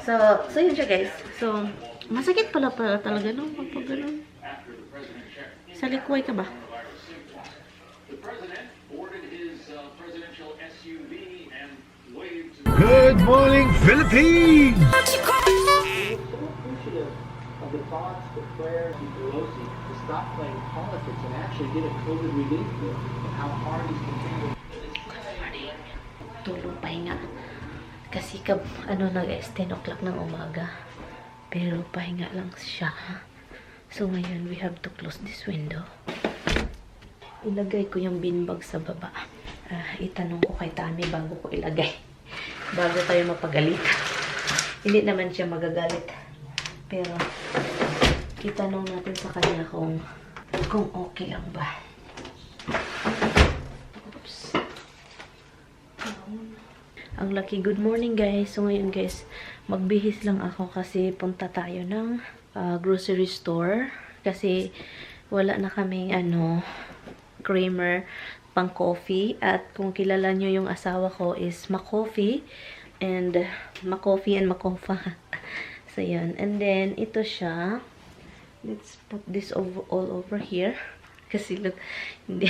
So yun siya guys. So, masakit pala talaga no? Pag ganun. Sa likway ka ba? Good morning, Philippines! Of the thoughts, the prayers of Pelosi to stop playing politics and actually get a COVID relief bill, and how hard he's continuing. Tulong pahinga. Kasi na guys, 10 o'clock ng umaga. Pero pahinga lang siya. So ngayon, we have to close this window. Ilagay ko yung beanbag sa baba. Itanong ko kay Tami bago ko ilagay. Bago tayo mapagalit. Hindi naman siya magagalit. Pero, itanong natin sa kanya kung okay lang ba. Oops. Ang lucky good morning guys. So ngayon guys, magbihis lang ako kasi punta tayo ng grocery store. Kasi wala na kaming creamer pang coffee. At kung kilala nyo yung asawa ko is Makofi and Makofa. So yun. And then ito siya. Let's put this all over here. Kasi look, hindi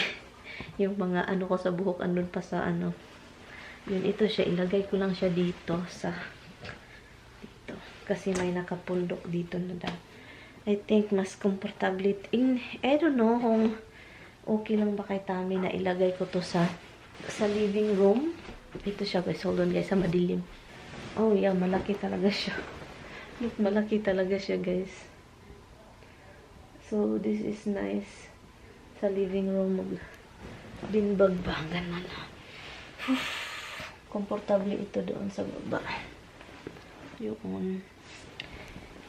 yung mga ko sa buhok andun pa sa Yun, ito siya. Ilagay ko lang siya dito sa dito. Kasi may nakapundok dito na daw. I think mas comfortable. I don't know kung okay lang ba kay Tami na ilagay ko to sa living room. Ito siya guys. Hold on guys. Sa madilim. Oh yeah. Malaki talaga siya. Look, malaki talaga siya guys. So this is nice. Sa living room. Binbag ba? Ganun. Komportable ito doon sa baba. Yung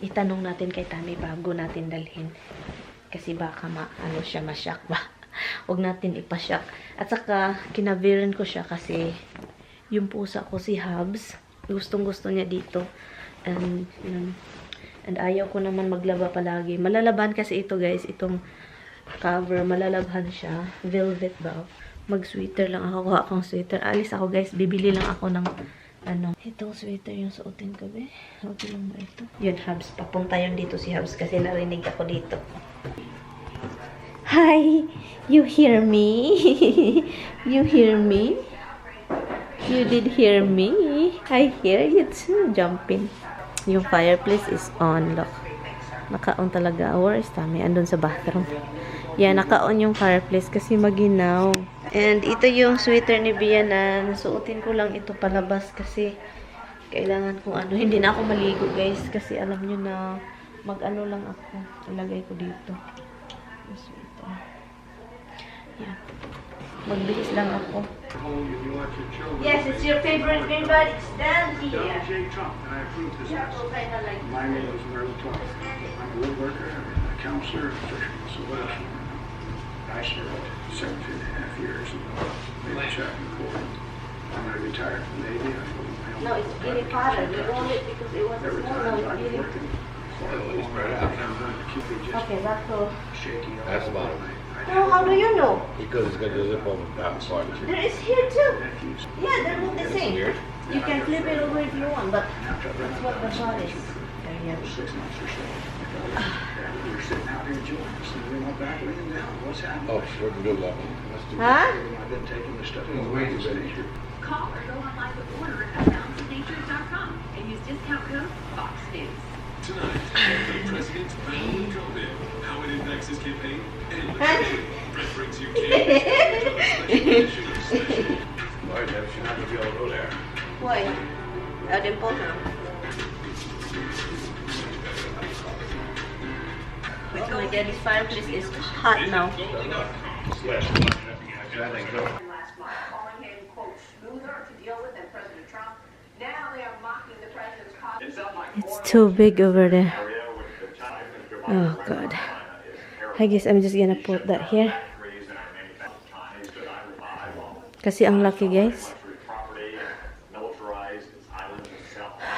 itanong natin kay Tami bago natin dalhin. Kasi baka siya masyak ba. Huwag natin ipasyak. At saka, kinaviran ko siya kasi yung pusa ko si Hubs. Gustong-gusto niya dito. And, yun. And ayaw ko naman maglaba palagi. Malalaban kasi ito guys. Itong cover. Malalabhan siya. Velvet ba? Mag-sweater lang ako. Kuha akong sweater. Alis ako guys. Bibili lang ako ng itong sweater yung suotin ko be. Okay lang ba ito? Yun Hubs. Papunta yun dito si Hubs kasi narinig ako dito. Hi! You hear me? You hear me? You did hear me? I hear you too. Jumping. Yung fireplace is on. Look. Naka-on talaga. Where is Tami? Andun sa bathroom. Yeah, naka-on yung fireplace kasi maginaw. And ito yung sweater ni Bia na nasuotin ko lang ito palabas kasi kailangan kong hindi na ako maligo guys kasi alam nyo na lang ako. Ilagay ko dito. Ito. Yeah. Magbihis lang ako. Yes, it's your favorite green bud. It's down here. Yeah, My name is Merle Clark. I'm a woodworker, a counselor, a fisherman. So what else? I served 17.5 years in the Navy Chaplain Corps. I'm going to retire from the Navy. No, it's really father. We rolled it because it was a small one. Really. Okay, that's all. That's about it. Oh, how do you know? Because it's got the zip on the top part. There is here too. Yeah, they're not the same. Weird. You can flip it over if you want, but that's what the thought is. There you go. 6 months or so. You're sitting out here enjoying this, and we went back laying down. What's happening? Oh, we're good luck. Huh? I've been taking this stuff. Call or go online to order at balanceofnature.com and use discount code FOXNews. Tonight, the President's Battle of COVID. How it impacts his campaign and Brett brings you candidates for a special edition of Special. Why, Deb? She's not going to be able to go there. Why? I didn't put her. Oh my god, this fireplace is hot now. It's too big over there. Oh god. I guess I'm just gonna put that here. Kasi ang laki guys.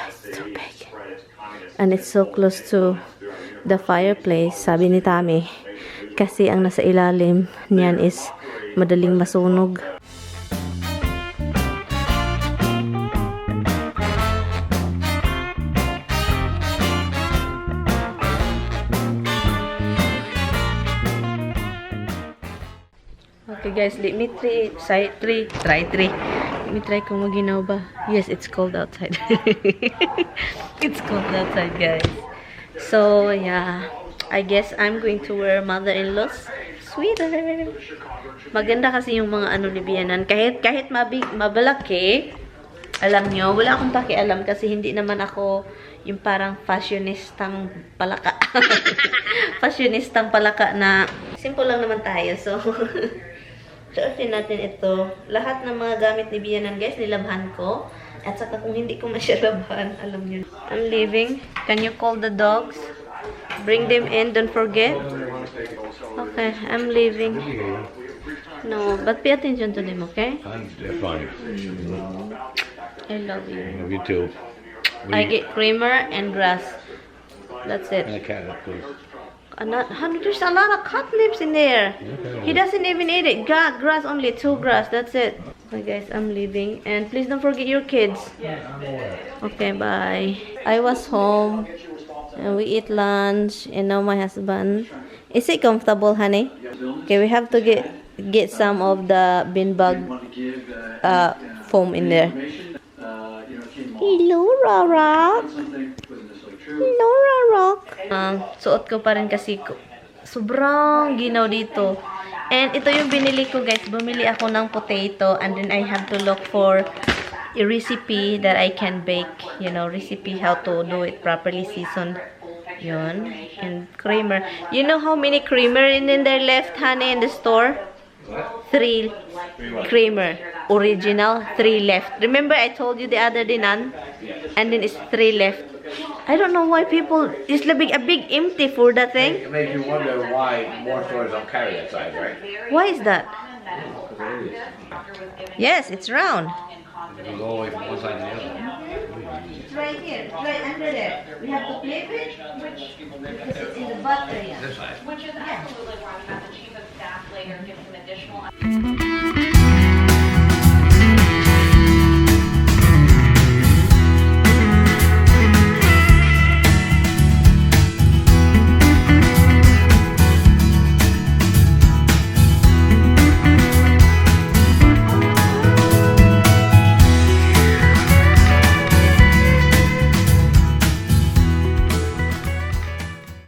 It's so big. And it's so close to the fireplace, sabi ni Tami. Kasi ang nasa ilalim niyan is madaling masunog. Okay guys, let me try Let me try kung maginaw ba. Yes, it's cold outside. It's cold outside, guys. So, yeah. I guess I'm going to wear mother-in-law's sweater. Maganda kasi yung mga ano ni Bianan. Kahit mabalaki, alam nyo, wala akong pakialam kasi hindi naman ako yung parang fashionistang palaka. Fashionistang palaka na simple lang naman tayo. So, suotin natin ito. Lahat ng mga gamit ni Bianan, guys, nilabhan ko. At saka kung hindi ko masyalabhan, alam nyo. I'm leaving. Can you call the dogs? Bring them in, don't forget. Okay, I'm leaving. No, but pay attention to them, okay? They're fine. I love you. Love you too. I get creamer and grass. That's And a it. cat, please. There's a lot of catnips in there. He doesn't even eat it. Grass only, 2 grass. That's it. Okay, guys, I'm leaving. And please don't forget your kids. Okay, bye. I was home. And we eat lunch. And now my husband. Is it comfortable, honey? Okay, we have to get some of the beanbag foam in there. Hello, Rara. Hello, Rara. Suot ko pa rin kasi sobrang ginaw dito. And ito yung binili ko, guys. Bumili ako ng potato. And then I have to look for a recipe that I can bake. You know, recipe how to do it properly seasoned. Yun. And creamer. You know how many creamer in there left, honey, in the store? 3 creamer. Original, 3 left. Remember I told you the other day, none? And then it's 3 left. I don't know why people... It's a big empty for that thing. It makes you wonder why more stores don't carry that size, right? Why is that? Yes, it's round. You go away from one side to the other. It's right here. It's right under there. We have to flip it because it's in the butt area. This side. Which is absolutely why we have the chief of staff later give some additional.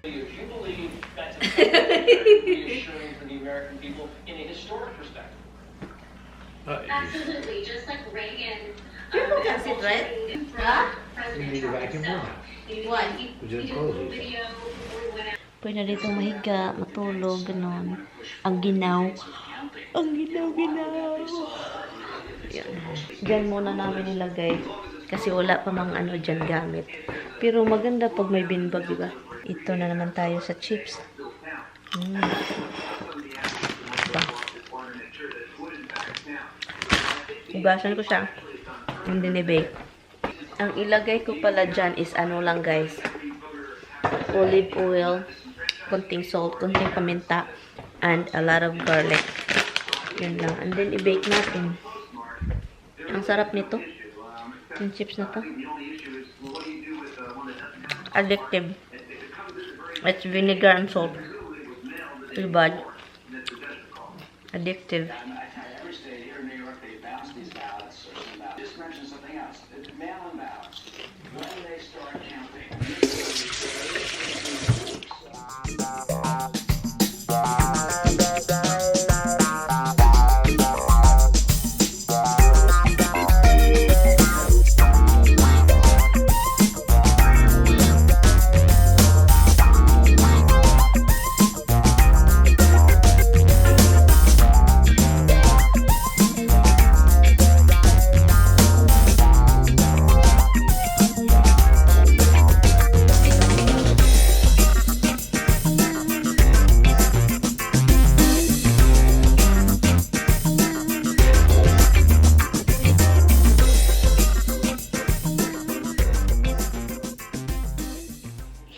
If you believe that's reassuring for the American people in a historic perspective. Absolutely, just like Reagan. People can sit, right? Huh? You need a vacuum more. Why? We just close these. Pwede na dito mahiga, matulog, ganon. Ang ginaw. Ang ginaw. Yan. Diyan muna namin nilagay. Kasi wala pa mang ano dyan gamit. Pero maganda pag may binbag, diba? Ito na naman tayo sa chips. Ugasan ko siya. Hindi ni-bake. Ang ilagay ko pala dyan is ano lang, guys. Olive oil, konting salt, konting paminta, and a lot of garlic. Yun lang. And then, i-bake natin. Ang sarap nito. Yung chips na to. Addictive. It's vinegar and salt. Too bad. Addictive. Thursday here in New York, they bounce these ballots or some ballots. Just mention something else. It's mail-in ballots. When they start counting.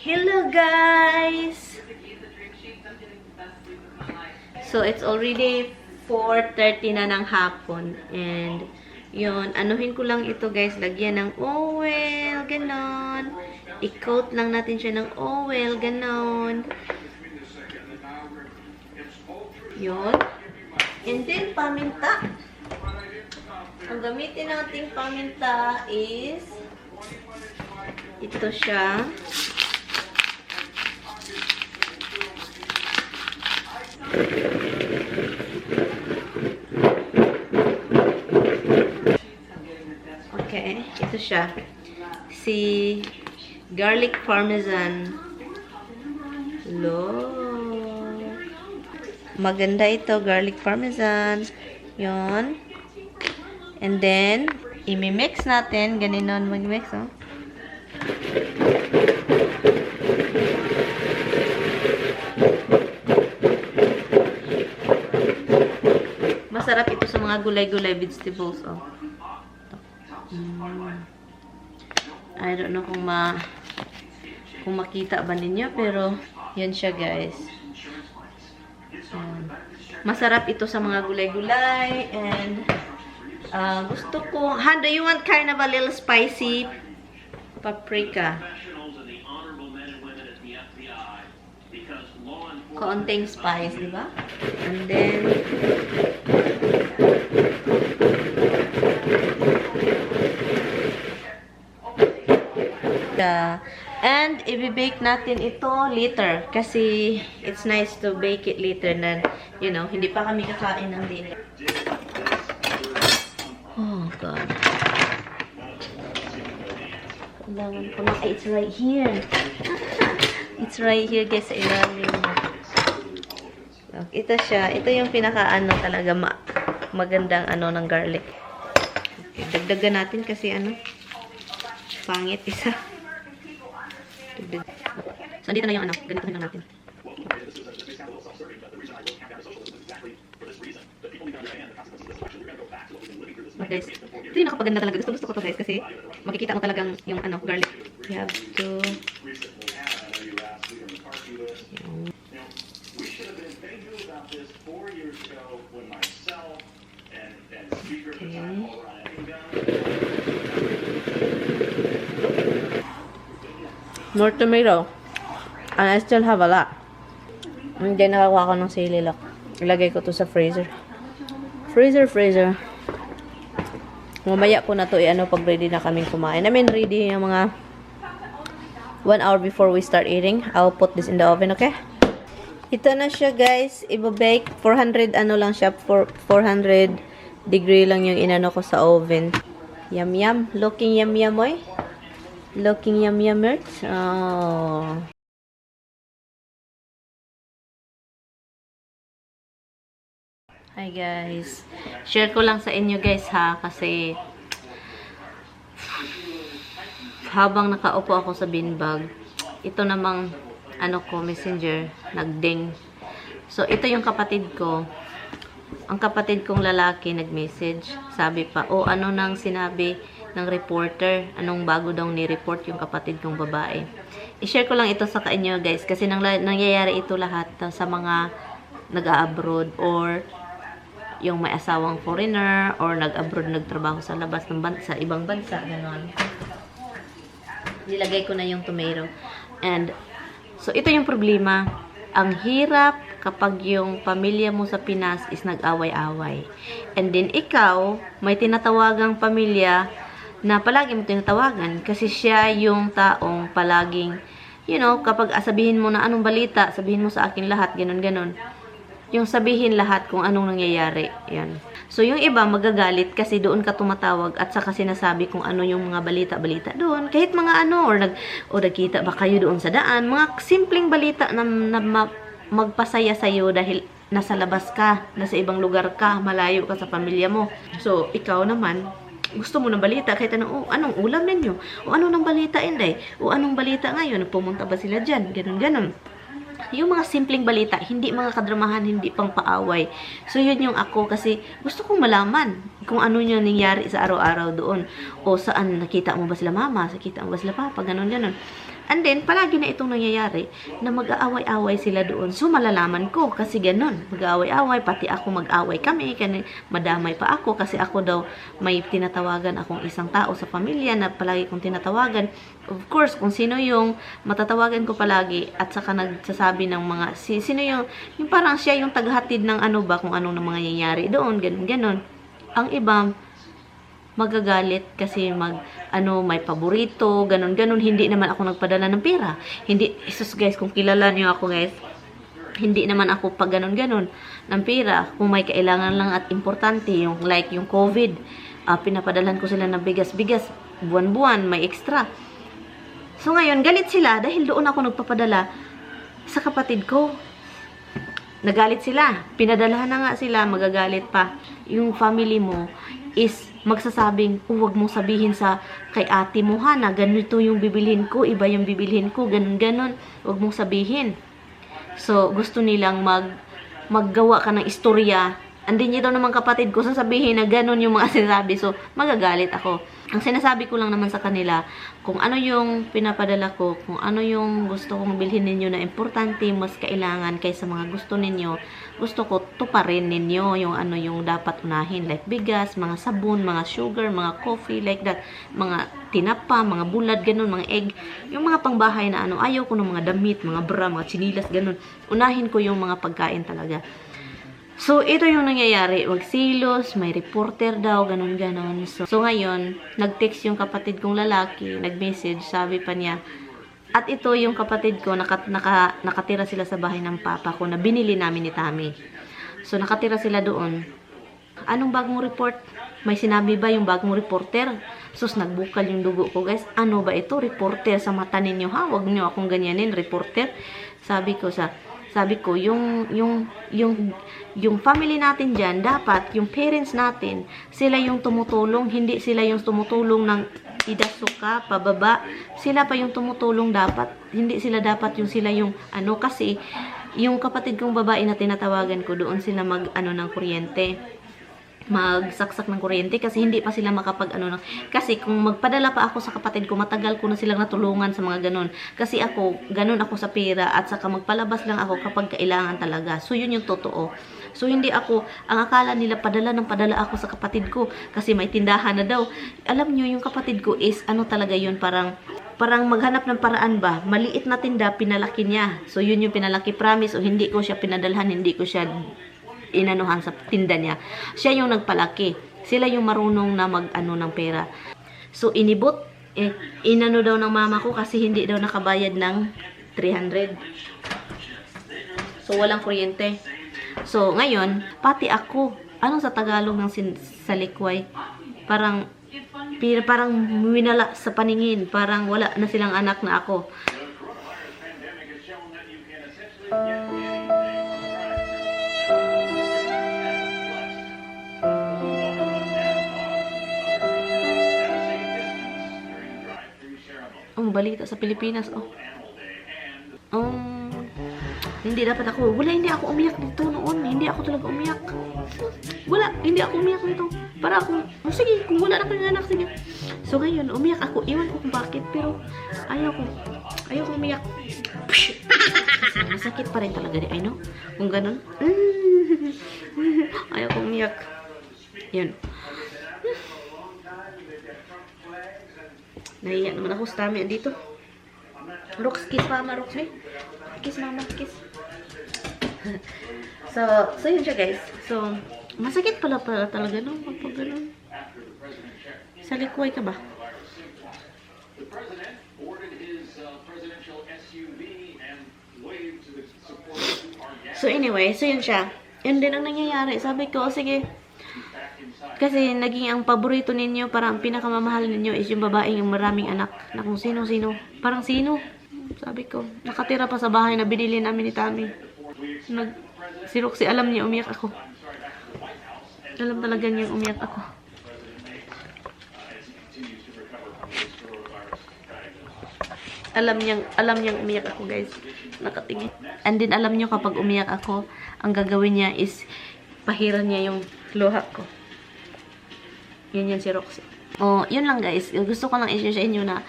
Hello guys! So it's already 4:30 na ng hapon and yun, anuhin ko lang ito guys, lagyan ng oil, ganon. I-coat lang natin siya ng oil, ganon. Yun. And then, paminta. Ang gamitin nating paminta is ito siya. Okay, ito siya. Si garlic parmesan. Maganda ito, garlic parmesan. Yon. And then, imi-mix natin. Ganon mag-mix, oh. Masarap ito sa mga gulay-gulay vegetables, oh. I don't know kung makita ba ninyo, pero yan siya, guys. Masarap ito sa mga gulay-gulay, and gusto ko, do you want kind of a little spicy paprika? Kaunting spice, di ba? And then and i-bake natin ito later kasi it's nice to bake it later na, you know, hindi pa kami kakain ng dinner. Oh God. Kailangan ko na, it's right here. It's right here, guys, sa ilalim. Ito siya. Ito yung pinaka-ano talaga magandang ano ng garlic. Okay, dagdagan natin kasi ano, pangit isa. So, dito na yung ano, ganito lang natin. Okay, guys, ito yung nakapaganda talaga. Gusto ko to, guys, kasi makikita mo talagang yung ano, garlic. You have to more tomato. And I still have a lot. Hindi nakakuha ko ng sili lock. Ilagay ko to sa freezer. Freezer. Mamaya ko na to i-ano pag ready na kaming kumain. I mean, ready yung mga 1 hour before we start eating. I'll put this in the oven, okay? Ito na siya, guys. Iba-bake. 400 ano lang siya. 400 degree lang yung inano ko sa oven. Yum. Looking yum, oy. Looking yum, oh. Hi guys. Share ko lang sa inyo, guys, ha, kasi habang nakaupo ako sa beanbag, ito namang ano ko, messenger, nagding. So ito yung kapatid ko. Ang kapatid kong lalaki nag-message. Sabi pa, ano nang sinabi ng reporter, anong bago daw ni-report yung kapatid kong babae. I-share ko lang ito sa inyo, guys, kasi nangyayari ito lahat sa mga nag-abroad or yung may asawang foreigner or nag-abroad, nagtrabaho sa labas ng bansa, ibang bansa, gano'n. Nilagay ko na yung tomato. And so ito yung problema. Ang hirap kapag yung pamilya mo sa Pinas is nag-away-away. And then ikaw, may tinatawagang pamilya na palagi mo tinatawagan kasi siya yung taong palaging, you know, kapag sabihin mo na anong balita, sabihin mo sa akin lahat, ganon. Yung sabihin lahat kung anong nangyayari. Yan. So, yung iba magagalit kasi doon ka tumatawag at saka sinasabi kung ano yung mga balita doon. Kahit mga ano, or nagkita ba kayo doon sa daan. Mga simpleng balita na magpasaya sa'yo dahil nasa labas ka, nasa ibang lugar ka, malayo ka sa pamilya mo. So, ikaw naman, gusto mo ng balita, kahit anong ulam ninyo, o anong nang balita, Inday, o anong balita ngayon, pumunta ba sila dyan, ganon. Yung mga simpleng balita, hindi mga kadramahan, hindi pang paaway. So, yun yung ako kasi gusto kong malaman kung ano yung nangyari sa araw-araw doon. O saan, nakita mo ba sila mama, nakita mo ba sila papa, ganon. And then, palagi na itong nangyayari na mag-aaway-away sila doon. So, malalaman ko kasi ganun. Mag-aaway-away, pati ako mag-away kami. Madamay pa ako kasi ako daw may tinatawagan akong isang tao sa pamilya na palagi kong tinatawagan. Of course, kung sino yung matatawagan ko palagi at saka nagsasabi ng mga, sino yung parang siya yung tagahatid ng ano ba, kung anong mga nangyayari doon, ganun. Ang iba, magagalit kasi may paborito, ganun. Hindi naman ako nagpadala ng pera. Hindi, isus guys, kung kilala niyo ako guys, hindi naman ako pag ganun ng pera. Kung may kailangan lang at importante, yung COVID, pinapadalan ko sila ng bigas-bigas, buwan-buwan, may extra. So ngayon, galit sila dahil doon ako nagpapadala sa kapatid ko. Nagalit sila. Pinadalahan na nga sila, magagalit pa. Yung family mo is magsasabing, huwag mong sabihin kay ate mo ha, na ganito yung bibilhin ko, iba yung bibilhin ko, ganun. Huwag mong sabihin. So, gusto nilang maggawa ka ng istorya. Andin niyo daw naman kapatid ko, sasabihin na ganun yung mga sinasabi. So, magagalit ako. Ang sinasabi ko lang naman sa kanila, kung ano yung pinapadala ko, kung ano yung gusto kong bilhin ninyo na importante, mas kailangan kaysa mga gusto ninyo, gusto ko tuparin ninyo yung dapat unahin, like bigas, mga sabon, mga sugar, mga coffee, like that, mga tinapa, mga bulad, ganun, mga egg, yung mga pangbahay na ayaw ko ng mga damit, mga bra, mga chinilas, ganun. Unahin ko yung mga pagkain talaga. So, ito yung nangyayari. Magsilos, may reporter daw, ganun. So, ngayon, nag-text yung kapatid kong lalaki, nag-message, sabi pa niya, at ito yung kapatid ko, nakatira sila sa bahay ng papa ko na binili namin ni Tami. So, nakatira sila doon. Anong bagong report? May sinabi ba yung bagong reporter? Sus, nagbukal yung dugo ko, guys. Ano ba ito? Reporter sa mata ninyo, ha? Huwag nyo akong ganyanin, reporter. Sabi ko, yung family natin dyan, dapat, yung parents natin, sila yung tumutulong, hindi sila yung tumutulong ng idasuka, pababa. Sila pa yung tumutulong dapat. Hindi sila dapat sila yung kasi, yung kapatid kong babae na tinatawagan ko, doon sila ng kuryente. Magsaksak ng kuryente kasi hindi pa sila kasi kung magpadala pa ako sa kapatid ko, matagal ko na silang natulungan sa mga ganun. Kasi ganun ako sa pera at saka magpalabas lang ako kapag kailangan talaga. So yun yung totoo. So hindi ang akala nila padala ako sa kapatid ko kasi may tindahan na daw. Alam nyo, yung kapatid ko is talaga yun, parang maghanap ng paraan ba. Maliit na tinda, pinalaki niya. So yun yung pinalaki, promise. O hindi ko siya pinadalhan, hindi ko siya inanuhan sa tinda niya. Siya yung nagpalaki. Sila yung marunong na ng pera. So, inibot. Inano daw ng mama ko kasi hindi daw nakabayad ng 300. So, walang kuryente. So, ngayon, pati ako, anong sa Tagalog ng salikway? Parang winala sa paningin. Parang wala na silang anak na ako. Balita sa Pilipinas, hindi dapat ako, hindi ako umiyak dito noon, hindi ako talaga umiyak, hindi ako umiyak dito, para ako, sige, kung wala na kang anak, sige. So ngayon, umiyak ako, iwan ko kung bakit, pero ayaw ko umiyak. Masakit pa rin talaga, I know, kung ganun, ayaw ko umiyak, yun. Nahiya naman ako sa Tami dito. Rox, kiss mama, Rox, eh. Kiss mama, kiss. So yun siya, guys. So, masakit pala talaga, no? Pag ganun. Sa likway ka ba? So anyway, so yun siya. Yun din ang nangyayari. Sabi ko, sige. Kasi naging ang paborito ninyo, parang ang pinakamamahal ninyo is yung babaeng yung maraming anak. Na kung sino-sino. Parang sino? Sabi ko, nakatira pa sa bahay na binili namin ni Tami. Si Roxy, alam niya umiyak ako. Alam talaga niya umiyak ako. Alam niyang umiyak ako, guys. Nakatingin. And then alam niyo kapag umiyak ako, ang gagawin niya is pahiran niya yung luha ko. Yan si Roxy. Oh, yun lang guys. Gusto ko lang i-share sa inyo na,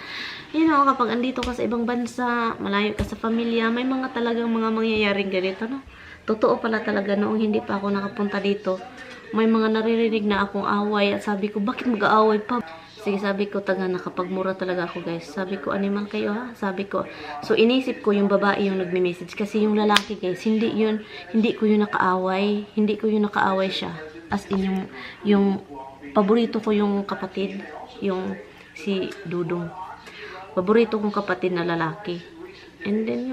kapag andito ka sa ibang bansa, malayo ka sa pamilya, may mga talagang mga mangyayaring ganito, no? Totoo pala talaga noong hindi pa ako nakapunta dito. May mga naririnig na akong away at sabi ko, bakit mag-aaway pa? Sige, sabi ko, nakapagmura talaga ako guys. Sabi ko, animal kayo ha? Sabi ko, so inisip ko yung babae yung nagme-message. Kasi yung lalaki guys, hindi ko yun nakaaway. Hindi ko yun nakaaway siya. As in, yung paborito ko yung kapatid, yung si Dudong. Paborito kong kapatid na lalaki. And then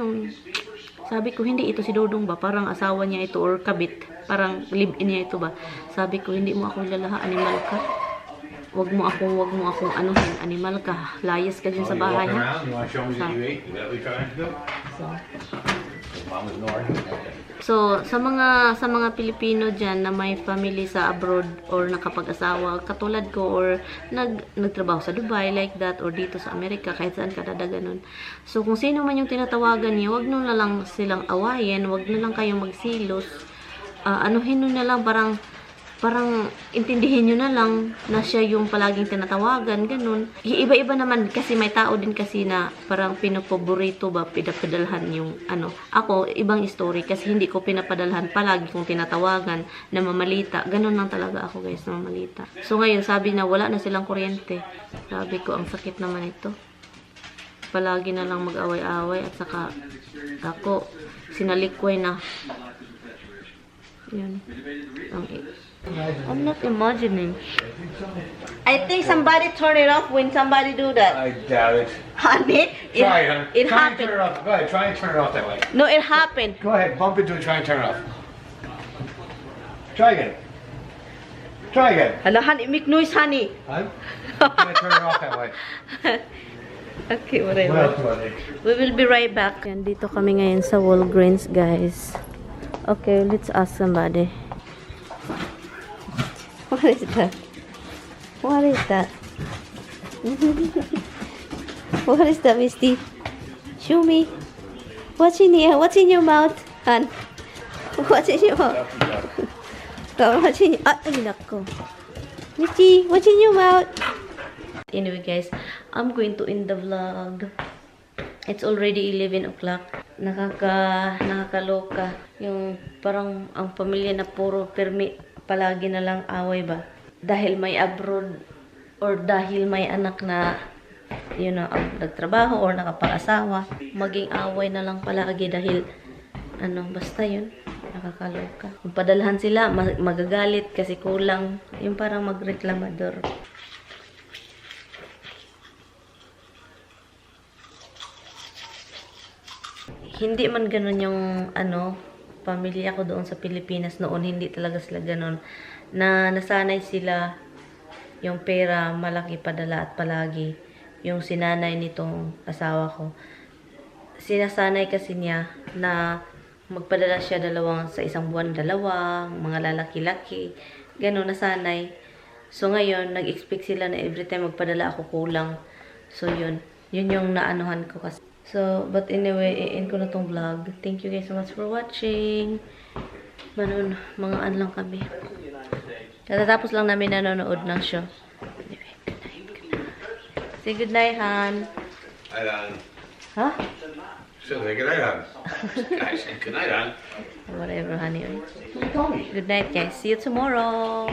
sabi ko, hindi ito si Dudong ba? Parang asawa niya ito or kabit. Parang live-in niya ito ba? Sabi ko, hindi mo ako lalaha, animal ka. Wag mo akong anuhin, animal ka. Layas ka dyan sa bahay, ha? You want to show me that you ate? Is that what you're trying to do? Mom is ignoring you? Okay. So, sa mga Pilipino dyan na may family sa abroad or nakapag-asawa, katulad ko, or nagtrabaho sa Dubai, like that, or dito sa Amerika, kahit saan kadada ganun. So, kung sino man yung tinatawagan niya, wag nyo na lang silang awayin, wag na lang kayong magsilos. Anuhin nyo na lang, parang intindihin nyo na lang na siya yung palaging tinatawagan, ganun. Iba-iba naman kasi may tao din kasi na parang pinapaborito ba, pinapadalhan yung Ako, ibang story kasi hindi ko pinapadalhan, palagi kong tinatawagan na mamalita. Ganun lang talaga ako guys, na mamalita. So ngayon, sabi na wala na silang kuryente. Sabi ko, ang sakit naman ito. Palagi na lang mag-away-away at saka ako, sinalikway na. Yun. I'm not imagining. I think somebody turn it off when somebody do that. I doubt it. Honey, Try it, honey. it Try and happened. turn it off. Go ahead, try and turn it off that way. No, it happened. Go ahead, bump into it, try and turn it off. Try again. Try again. Hello, honey, make noise, honey. Huh? Try and turn it off that way. Okay, What whatever. else, buddy? We will be right back. Yan, dito kami ngayon sa Walgreens, guys. Okay, let's ask somebody. What is that? What is that? What is that, Misty? Show me. What's in here? What's in your mouth, hon? What's in your mouth? What's in your... ay, nako. Misty, what's in your mouth? Anyway, guys, I'm going to end the vlog. It's already 11 o'clock. Nakakaloka. Yung parang ang pamilya na puro permi, palagi na lang away ba? Dahil may abroad or dahil may anak na nagtrabaho or nakapag-asawa, maging away na lang palagi dahil basta yun, nakakaloka. Kung padalhan sila, magagalit kasi kulang, yung parang magreklamador. Hindi man ganun yung pamilya ko doon sa Pilipinas noon, hindi talaga sila ganun. Na nasanay sila yung pera malaki padala at palagi. Yung sinanay nitong asawa ko. Sinasanay kasi niya na magpadala siya sa isang buwan, dalawang, mga lalaki-laki. Ganun, nasanay. So ngayon, nag-expect sila na every time magpadala ako kulang. So yun yung naanuhan ko kasi. So, but anyway, i-end ko na tong vlog. Thank you guys so much for watching. Mga lang kami. Katatapos lang namin nanonood ng show. Anyway, good night. Say good night, Han. Night on. Huh? So, say good night on. Guys, say good night on. Whatever, honey. Good night, guys. See you tomorrow.